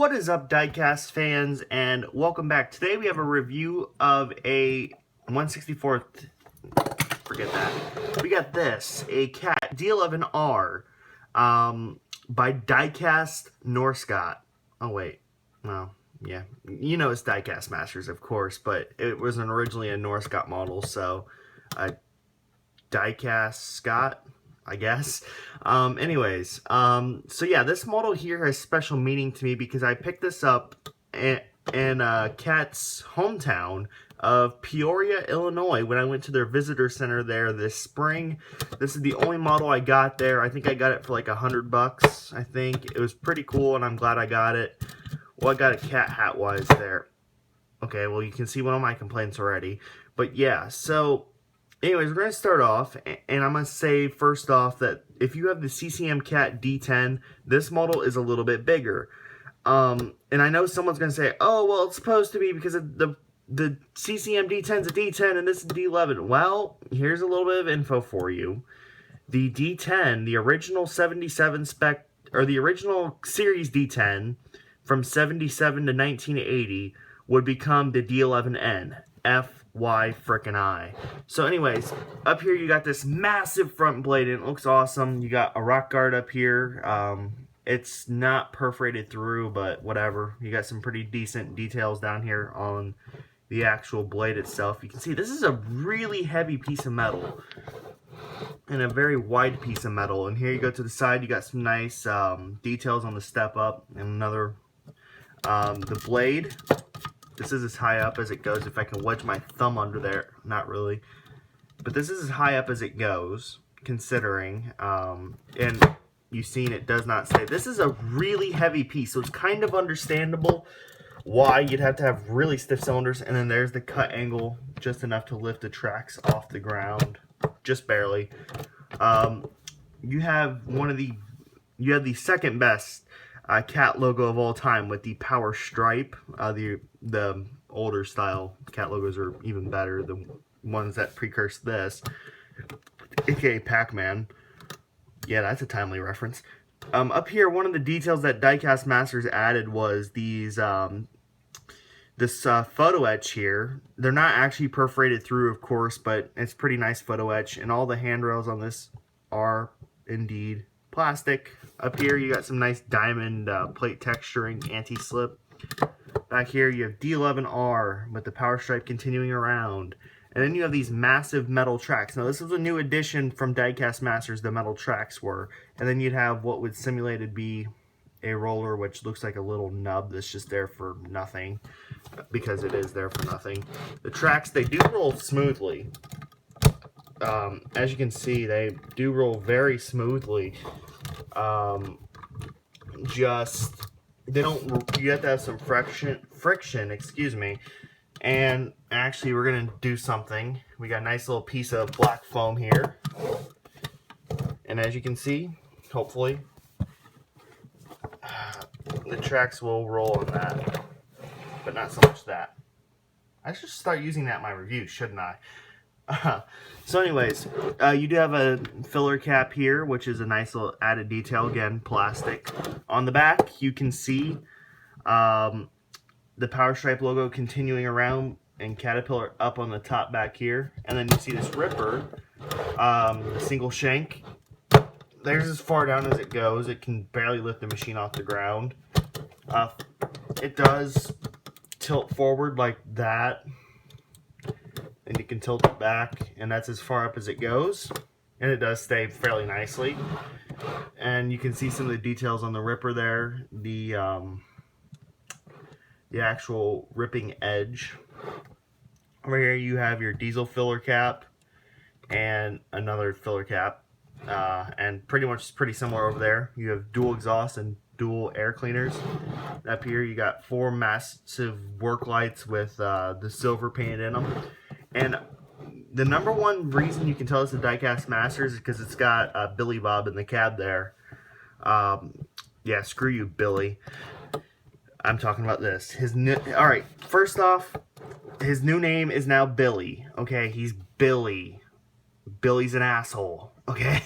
What is up, Diecast fans, and welcome back. Today we have a review of a 1/64th, forget that. We got this, a Cat D11R by Diecast Masters. Oh wait, well, yeah, you know it's Diecast Masters, of course, but it was originally a Northcott model, so Diecast Scott, I guess. So yeah, this model here has special meaning to me because I picked this up in Cat's hometown of Peoria, Illinois, when I went to their visitor center there this spring. This is the only model I got there. I think I got it for like $100. I think it was pretty cool, and I'm glad I got it. Well, I got a cat hat wise there. Okay, well, you can see one of my complaints already, but yeah. So anyways, we're going to start off, and I'm going to say first off that if you have the CCM Cat D10, this model is a little bit bigger. And I know someone's going to say, oh, well, it's supposed to be because of the CCM D10 is a D10 and this is D11. Well, here's a little bit of info for you. The D10, the original 77 spec, or the original Series D10 from 77 to 1980 would become the D11N. Why frickin' I. So anyways, up here you got this massive front blade and it looks awesome. You got a rock guard up here. It's not perforated through, but whatever. You got some pretty decent details down here on the actual blade itself. You can see this is a really heavy piece of metal and a very wide piece of metal. And here you go to the side, you got some nice details on the step up and another the blade. This is as high up as it goes. If I can wedge my thumb under there, not really. But this is as high up as it goes, considering. And you've seen it does not say. This is a really heavy piece, so it's kind of understandable why you'd have to have really stiff cylinders. And then there's the cut angle, just enough to lift the tracks off the ground, just barely. You have the second best Cat logo of all time with the power stripe. The older style Cat logos are even better. The ones that precurse this, aka Pac-Man. Yeah, that's a timely reference. Up here, one of the details that Diecast Masters added was these this photo etch here. They're not actually perforated through, of course, but it's pretty nice photo etch, and all the handrails on this are indeed plastic. Up here you got some nice diamond plate texturing, anti-slip. Back here you have D11R with the power stripe continuing around. And then you have these massive metal tracks. Now this was a new addition from Diecast Masters, the metal tracks were. And then you'd have what would simulated be a roller, which looks like a little nub that's just there for nothing. Because it is there for nothing. The tracks, they do roll smoothly. As you can see, they do roll very smoothly. They don't, you have to have some friction, excuse me. And actually we're gonna do something. We got a nice little piece of black foam here. And as you can see, hopefully, the tracks will roll on that, but not so much that. I should start using that in my review, shouldn't I? So anyways, you do have a filler cap here, which is a nice little added detail. Again, plastic. On the back, you can see the power stripe logo continuing around and Caterpillar up on the top back here. And then you see this ripper, single shank. There's as far down as it goes. It can barely lift the machine off the ground. It does tilt forward like that. And you can tilt it back, and that's as far up as it goes, and it does stay fairly nicely. And you can see some of the details on the ripper there, the actual ripping edge. Over here you have your diesel filler cap and another filler cap, and pretty similar over there. You have dual exhaust and dual air cleaners. Up here you got 4 massive work lights with the silver painted in them. And the number one reason you can tell it's a Diecast Masters is because it's got Billy Bob in the cab there. Yeah, screw you, Billy. I'm talking about this. Alright, first off, his new name is now Billy. Okay, he's Billy. Billy's an asshole. Okay?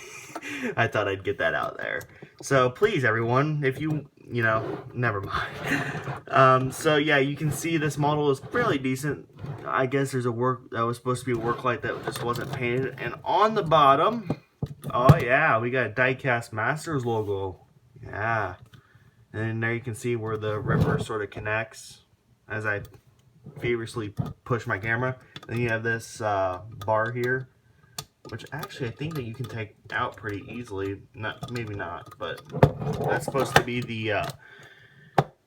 I thought I'd get that out there. So please, everyone, if you you know, never mind. So yeah, you can see this model is fairly decent. I guess there's a work that was supposed to be a work light that just wasn't painted. And on the bottom, oh yeah, we got a Diecast Masters logo. Yeah. And there you can see where the ripper sort of connects as I feverishly push my camera. Then you have this bar here, which actually I think that you can take out pretty easily. Not, maybe not, but that's supposed to be the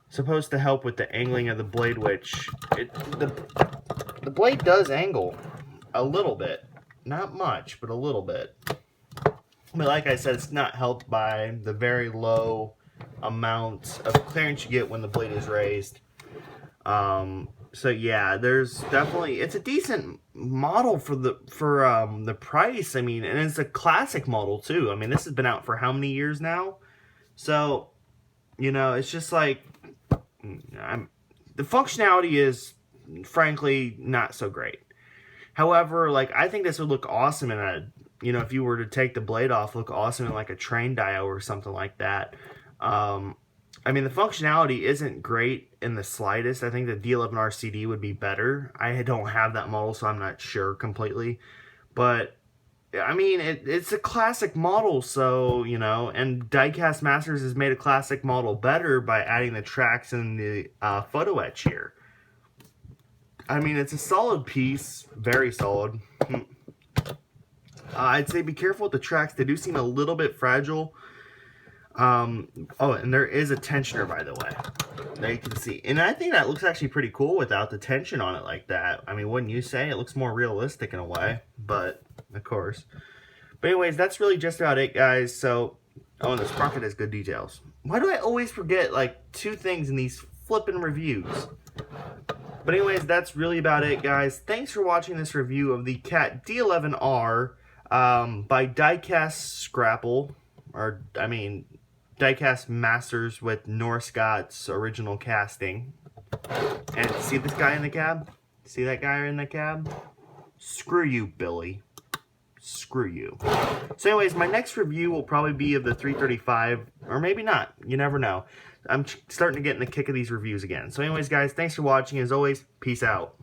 supposed to help with the angling of the blade, which the blade does angle a little bit, not much, but a little bit. But like I said, it's not helped by the very low amount of clearance you get when the blade is raised. So yeah, there's definitely, it's a decent model for the price. I mean, and it's a classic model too. I mean, this has been out for how many years now? So, you know, it's just like, the functionality is frankly not so great. However, like, I think this would look awesome in a, you know, if you were to take the blade off, look awesome in like a train dial or something like that. I mean, the functionality isn't great in the slightest. I think the D11R CD would be better. I don't have that model, so I'm not sure completely. But, I mean, it's a classic model, so, you know, and Diecast Masters has made a classic model better by adding the tracks and the photo etch here. I mean, it's a solid piece, very solid. I'd say be careful with the tracks. They do seem a little bit fragile. Oh, and there is a tensioner, by the way. There you can see. And I think that looks actually pretty cool without the tension on it like that. I mean, wouldn't you say? It looks more realistic in a way, but, of course. But anyways, that's really just about it, guys. So, oh, and the sprocket has good details. Why do I always forget, like, 2 things in these flippin' reviews? But anyways, that's really about it, guys. Thanks for watching this review of the Cat D11R by Diecast Scrapple, or, I mean, Diecast Masters with Scott's original casting. And see this guy in the cab? See that guy in the cab? Screw you, Billy. Screw you. So anyways, my next review will probably be of the 335, or maybe not. You never know. I'm starting to get in the kick of these reviews again. So anyways, guys, thanks for watching. As always, peace out.